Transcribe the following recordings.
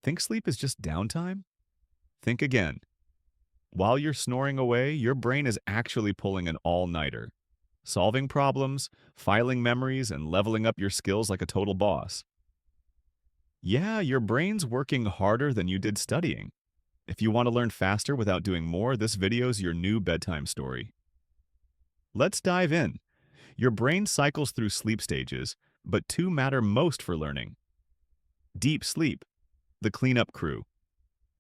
Think sleep is just downtime? Think again. While you're snoring away, your brain is actually pulling an all-nighter, solving problems, filing memories, and leveling up your skills like a total boss. Yeah, your brain's working harder than you did studying. If you want to learn faster without doing more, this video's your new bedtime story. Let's dive in. Your brain cycles through sleep stages, but two matter most for learning. Deep sleep, the cleanup crew.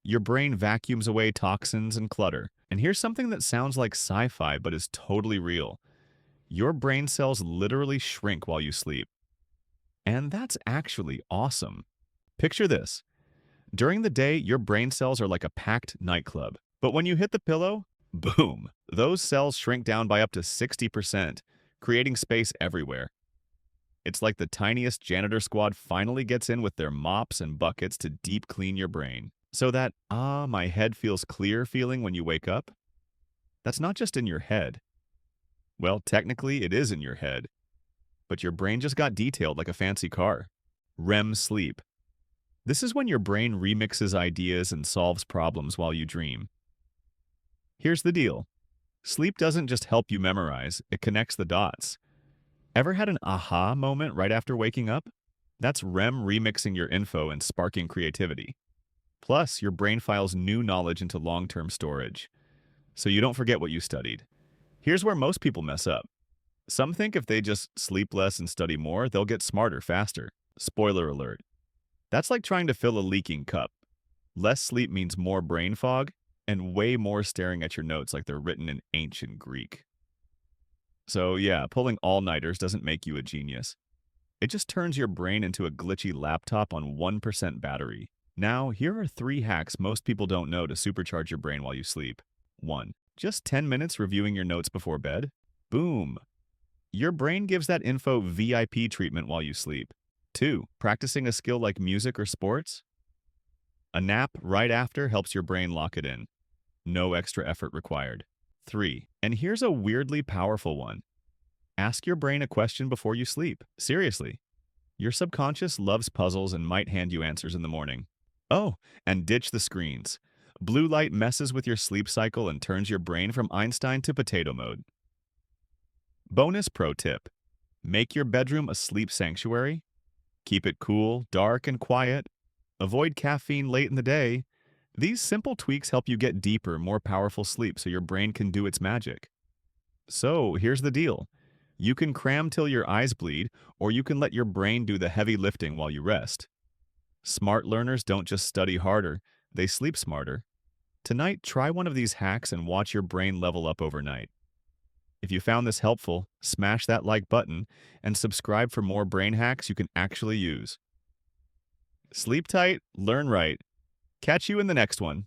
Your brain vacuums away toxins and clutter. And here's something that sounds like sci-fi but is totally real. Your brain cells literally shrink while you sleep. And that's actually awesome. Picture this. During the day, your brain cells are like a packed nightclub. But when you hit the pillow, boom, those cells shrink down by up to 60%, creating space everywhere. It's like the tiniest janitor squad finally gets in with their mops and buckets to deep clean your brain. So that, my head feels clear feeling when you wake up, that's not just in your head. Well, technically, it is in your head. But your brain just got detailed like a fancy car. REM sleep. This is when your brain remixes ideas and solves problems while you dream. Here's the deal. Sleep doesn't just help you memorize, it connects the dots. Ever had an aha moment right after waking up? That's REM remixing your info and sparking creativity. Plus, your brain files new knowledge into long-term storage, so you don't forget what you studied. Here's where most people mess up. Some think if they just sleep less and study more, they'll get smarter faster. Spoiler alert. That's like trying to fill a leaking cup. Less sleep means more brain fog and way more staring at your notes like they're written in ancient Greek. So yeah, pulling all-nighters doesn't make you a genius. It just turns your brain into a glitchy laptop on 1% battery. Now, here are 3 hacks most people don't know to supercharge your brain while you sleep. 1. Just 10 minutes reviewing your notes before bed. Boom! Your brain gives that info VIP treatment while you sleep. 2. Practicing a skill like music or sports. A nap right after helps your brain lock it in. No extra effort required. 3. And here's a weirdly powerful one. Ask your brain a question before you sleep. Seriously. Your subconscious loves puzzles and might hand you answers in the morning. Oh, and ditch the screens. Blue light messes with your sleep cycle and turns your brain from Einstein to potato mode. Bonus pro tip. Make your bedroom a sleep sanctuary. Keep it cool, dark, and quiet. Avoid caffeine late in the day. These simple tweaks help you get deeper, more powerful sleep so your brain can do its magic. So, here's the deal. You can cram till your eyes bleed, or you can let your brain do the heavy lifting while you rest. Smart learners don't just study harder, they sleep smarter. Tonight, try one of these hacks and watch your brain level up overnight. If you found this helpful, smash that like button and subscribe for more brain hacks you can actually use. Sleep tight, learn right. Catch you in the next one.